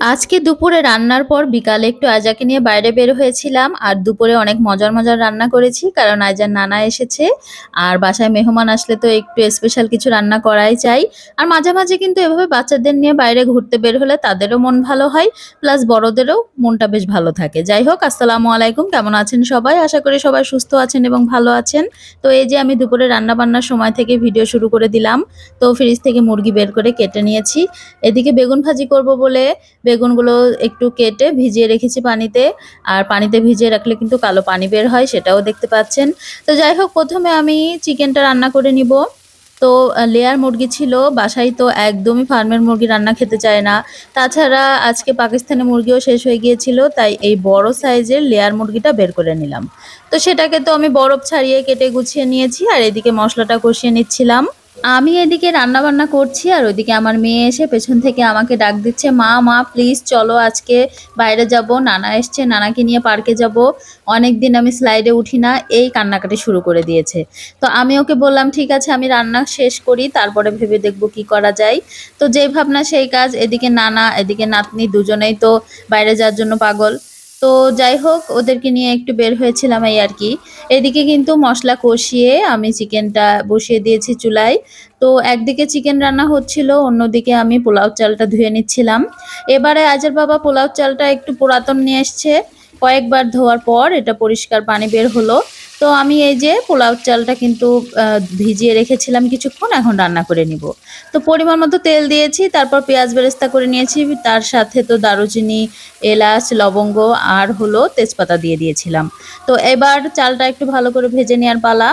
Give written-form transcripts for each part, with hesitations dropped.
আজকে দুপুরে রান্নার পর বিকালে একটু আয়জাকে নিয়ে বাইরে বের হয়েছিলাম। আর দুপুরে অনেক মজার মজার রান্না করেছি, কারণ আয়জার নানা এসেছে। আর বাসায় মেহমান আসলে তো একটু স্পেশাল কিছু রান্না করাই চাই। আর মাঝে মাঝে কিন্তু এভাবে বাচ্চাদের নিয়ে বাইরে ঘুরতে বের হলে তাদেরও মন ভালো হয়, প্লাস বড়দেরও মনটা বেশ ভালো থাকে। যাই হোক, আসসালামু আলাইকুম, কেমন আছেন সবাই? আশা করি সবাই সুস্থ আছেন এবং ভালো আছেন। তো এই যে আমি দুপুরে রান্না বান্নার সময় থেকে ভিডিও শুরু করে দিলাম। তো ফ্রিজ থেকে মুরগি বের করে কেটে নিয়েছি। এদিকে বেগুন ভাজি করব বলে বেগুনগুলো একটু কেটে ভিজিয়ে রেখেছি পানিতে। আর পানিতে ভিজিয়ে রাখলে কিন্তু কালো পানি বের হয়, সেটাও দেখতে পাচ্ছেন। তো যাই হোক, প্রথমে আমি চিকেনটা রান্না করে নিব। তো লেয়ার মুরগি ছিল বাসায়, তো একদমই ফার্মের মুরগি রান্না খেতে চায় না। তাছাড়া আজকে পাকিস্তানি মুরগিও শেষ হয়ে গিয়েছিল, তাই এই বড় সাইজের লেয়ার মুরগিটা বের করে নিলাম। তো সেটাকে তো আমি বরফ ছাড়িয়ে কেটে গুছিয়ে নিয়েছি, আর এদিকে মশলাটা কষিয়ে নিচ্ছিলাম। আমি এদিকে রান্না বান্না করছি, আর ওইদিকে আমার মেয়ে এসে পেছন থেকে আমাকে ডাক দিচ্ছে, মা মা প্লিজ চলো আজকে বাইরে যাব, নানা এসছে, নানাকে নিয়ে পার্কে যাব। অনেকদিন আমি স্লাইডে উঠি না, এই কান্নাকাটি শুরু করে দিয়েছে। তো আমি ওকে বললাম ঠিক আছে, আমি রান্না শেষ করি, তারপরে ভেবে দেখবো কি করা যায়। তো যেই ভাবনা সেই কাজ, এদিকে নানা এদিকে নাতনি দুজনেই তো বাইরে যাওয়ার জন্য পাগল। তো যাই হোক, ওদেরকে নিয়ে একটু বের হয়েছিলাম এই আর কি। এদিকে কিন্তু মশলা কষিয়ে আমি চিকেনটা বসিয়ে দিয়েছি চুলায়। তো একদিকে চিকেন রান্না হচ্ছিল, অন্যদিকে আমি পোলাও চালটা ধুয়ে নিচ্ছিলাম। এবারে আজের বাবা পোলাও চালটা একটু পুরাতন নিয়ে এসছে। কয়েকবার ধোয়ার পর এটা পরিষ্কার পানি বের হলো। তো আমি এই যে পোলাও চালটা কিন্তু ভিজিয়ে রেখেছিলাম কিছুক্ষণ, এখন রান্না করে নিব। তো পরিমাণ মতো তেল দিয়েছি, তারপর পেঁয়াজ বেরেস্তা করে নিয়েছি, তার সাথে তো দারুচিনি, এলাচ, লবঙ্গ আর হলো তেজপাতা দিয়ে দিয়েছিলাম। তো এবার চালটা একটু ভালো করে ভেজে নেওয়ার পালা।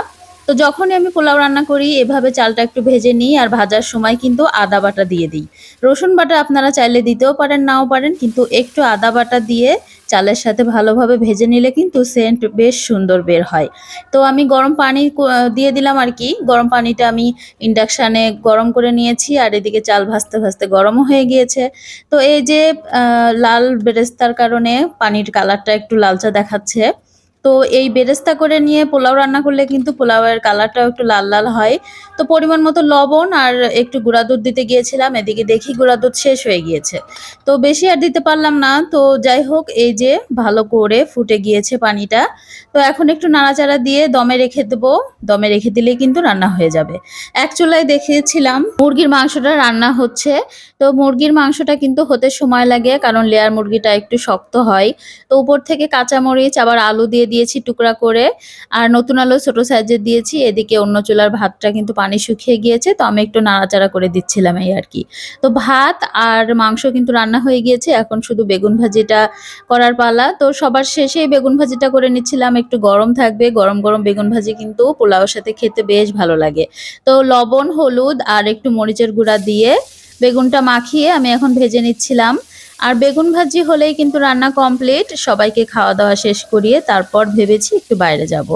তো যখনই আমি পোলাও রান্না করি এভাবে চালটা একটু ভেজে নিই, আর ভাজার সময় কিন্তু আদা বাটা দিয়ে দিই। রসুন বাটা আপনারা চাইলে দিতেও পারেন, নাও পারেন, কিন্তু একটু আদা বাটা দিয়ে চালের সাথে ভালোভাবে ভেজে নিলে কিন্তু সেন্ট বেশ সুন্দর বের হয়। তো আমি গরম পানি দিয়ে দিলাম আর কি। গরম পানিটা আমি ইন্ডাকশানে গরম করে নিয়েছি, আর এদিকে চাল ভাজতে ভাজতে গরমও হয়ে গিয়েছে। তো এই যে লাল বেরেস্তার কারণে পানির কালারটা একটু লালচা দেখাচ্ছে। তো এই বেরেস্তা করে নিয়ে পোলাও রান্না করলে কিন্তু পোলাওয়ের কালারটাও একটু লাল লাল হয়। তো পরিমাণ মতো লবণ আর একটু গুঁড়া দুধ দিতে গিয়েছিলাম, এদিকে দেখি গুঁড়া দুধ শেষ হয়ে গিয়েছে। তো বেশি আর দিতে পারলাম না। তো যাই হোক, এই যে ভালো করে ফুটে গিয়েছে পানিটা। তো এখন একটু নাড়াচাড়া দিয়ে দমে রেখে দেবো। দমে রেখে দিলেই কিন্তু রান্না হয়ে যাবে। এক চুলায় দেখিয়েছিলাম মুরগির মাংসটা রান্না হচ্ছে। তো মুরগির মাংসটা কিন্তু হতে সময় লাগে, কারণ লেয়ার মুরগিটা একটু শক্ত হয়। তো উপর থেকে কাঁচামরিচ আবার আলু দিয়ে দিয়েছি টুকরা করে, আর নতুন আলু ছোট সাইজের দিয়েছি। এদিকে অন্য চুলার ভাতটা কিন্তু পানি শুকিয়ে গিয়েছে, তো আমি একটু নাড়াচাড়া করে দিচ্ছিলাম এই আর কি। তো ভাত আর মাংস কিন্তু রান্না হয়ে গিয়েছে, এখন শুধু বেগুন ভাজিটা করার পালা। তো সবার শেষে বেগুন ভাজিটা করে নিচ্ছিলাম, একটু গরম থাকবে, গরম গরম বেগুন ভাজি কিন্তু পোলাওর সাথে খেতে বেশ ভালো লাগে। তো লবণ, হলুদ আর একটু মরিচের গুঁড়া দিয়ে বেগুনটা মাখিয়ে আমি এখন ভেজে নিচ্ছিলাম। আর বেগুন ভাজি হলেই কিন্তু রান্না কমপ্লিট। সবাইকে খাওয়া দাওয়া শেষ করিয়ে তারপর ভেবেছি একটু বাইরে যাব।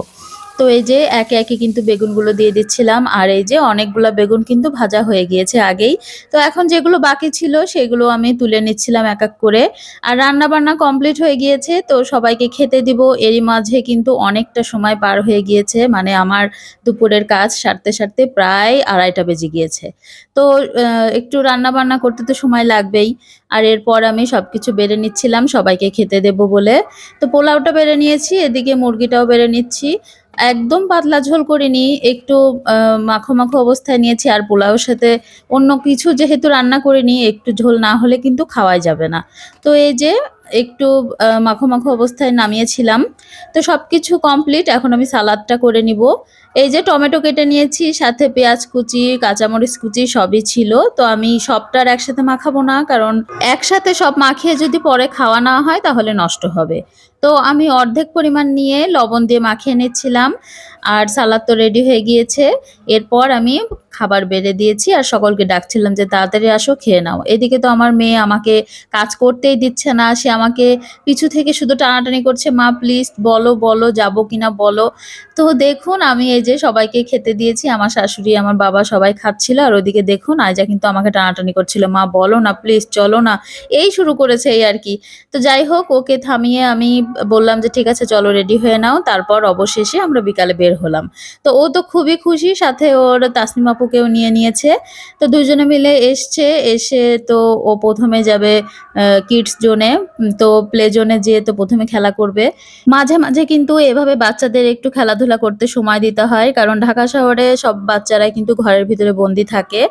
তো এই যে একে একে কিন্তু বেগুনগুলো দিয়ে দিচ্ছিলাম, আর এই যে অনেকগুলো বেগুন কিন্তু ভাজা হয়ে গিয়েছে আগেই। তো এখন যেগুলো বাকি ছিল সেগুলো আমি তুলে নিচ্ছিলাম এক এক করে। আর রান্না বান্না কমপ্লিট হয়ে গিয়েছে, তো সবাইকে খেতে দিব। এরই মাঝে কিন্তু অনেকটা সময় পার হয়ে গিয়েছে, মানে আমার দুপুরের কাজ সারতে সারতে প্রায় 2:30 বেজে গিয়েছে। তো একটু রান্না বান্না করতে তো সময় লাগবেই। আর এরপর আমি সবকিছু বেড়ে নিচ্ছিলাম সবাইকে খেতে দেব বলে। তো পোলাওটা বেড়ে নিয়েছি, এদিকে মুরগিটাও বেড়ে নিচ্ছি। একদম পাতলা ঝোল করিনি, একটু মাখো মাখো অবস্থায় নিয়েছি। আর পোলাওর সাথে অন্য কিছু যেহেতু রান্না করিনি, একটু ঝোল না হলে কিন্তু খাওয়াই যাবে না। তো এই যে একটু মাখো মাখো অবস্থায় নামিয়েছিলাম। তো সবকিছু কমপ্লিট, এখন আমি সালাদটা করে নিব। এই যে টমেটো কেটে নিয়েছি, সাথে পেঁয়াজ কুচি, কাঁচামরিচ কুচি সবই ছিল। তো আমি সবটা আর একসাথে মাখাবো না, কারণ একসাথে সব মাখিয়ে যদি পরে খাওয়া না হয় তাহলে নষ্ট হবে। তো আমি অর্ধেক পরিমাণ নিয়ে লবণ দিয়ে মাখিয়ে নিচ্ছিলাম। আর সালাদ তো রেডি হয়ে গিয়েছে। এরপর আমি খাবার বেড়ে দিয়েছি আর সকলকে ডাকছিলাম যে তাড়াতাড়ি আসো, খেয়ে নাও। এদিকে তো আমার মেয়ে আমাকে কাজ করতেই দিচ্ছে না, সে আমাকে পিছু থেকে শুধু টানাটানি করছে, মা প্লিজ বলো বলো যাবো কিনা বলো। তো দেখুন, আমি এই যে সবাইকে খেতে দিয়েছি, আমার শাশুড়ি, আমার বাবা সবাই খাচ্ছিল। আর ওদিকে দেখুন আয়জা কিন্তু আমাকে টানাটানি করছিল, মা বলো না প্লিজ, চলো না, এই শুরু করেছে এই আর কি। তো যাই হোক, ওকে থামিয়ে আমি বললাম যে ঠিক আছে চলো রেডি হয়ে নাও, তারপর অবশেষে আমরা বিকালে বের বের হলাম। তো ও তো খুবই খুশি, সাথে ওর তাসনিম আপুকেও নিয়ে নিয়েছে। তো দুজনে মিলে এসছে, এসে তো ও ১ম এ যাবে কিডস জোনে। তো প্লে জোনে যেয়ে তো ১ম এ খেলা করবে। মাঝে, মাঝে কিন্তু এভাবে বাচ্চাদের একটু খেলাধুলা করতে সময় দিতে হয়। কারণ ঢাকা শহরে সব বাচ্চারাই কিন্তু ঘরের ভিতরে বন্দি থাকে।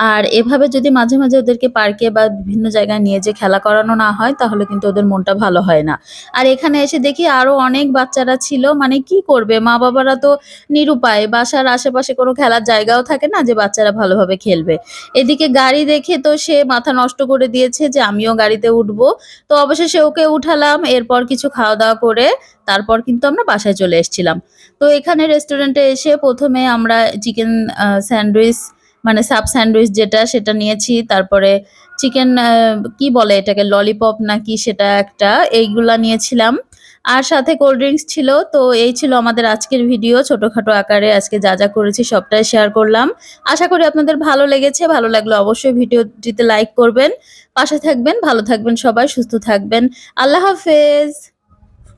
আর এভাবে যদি মাঝে, মাঝে ওদেরকে পার্কে বা বিভিন্ন জায়গায় নিয়ে যেয়ে খেলা করানো না হয় তাহলে কিন্তু ওদের মনটা ভালো হয় না। আর এখানে এসে দেখি আরো অনেক বাচ্চারা ছিল। মানে কি করবে? মা-বাবারা তো নিরুপায়। বাসার আশেপাশে কোনো খেলার জায়গাও থাকে না যে বাচ্চারা ভালোভাবে খেলবে। এদিকে গাড়ি দেখে তো সে মাথা নষ্ট করে দিয়েছে যে আমিও গাড়িতে উঠবো। তো অবশেষে ওকে উঠালাম। এরপর কিছু খাওয়া-দাওয়া করে তারপর কিন্তু আমরা বাসায় চলে এসেছিলাম। তো এখানে রেস্টুরেন্টে এসে ১ম এ আমরা চিকেন স্যান্ডউইচ মানে সাব স্যান্ডউইচ যেটা সেটা নিয়েছি। তারপরে চিকেন কি বলে এটাকে ললিপপ নাকি সেটা একটা এইগুলা নিয়েছিলাম। আর সাথে কোল্ড ড্রিংকস ছিল। তো এই ছিল আমাদের আজকের ভিডিও। ছোটখাটো আকারে আজকে যা, যা করেছি সবটাই শেয়ার করলাম। আশা করি আপনাদের ভালো লেগেছে। ভালো লাগলে অবশ্যই ভিডিওটিতে লাইক করবেন। পাশে থাকবেন, ভালো থাকবেন সবাই, সুস্থ থাকবেন। আল্লাহ হাফেজ।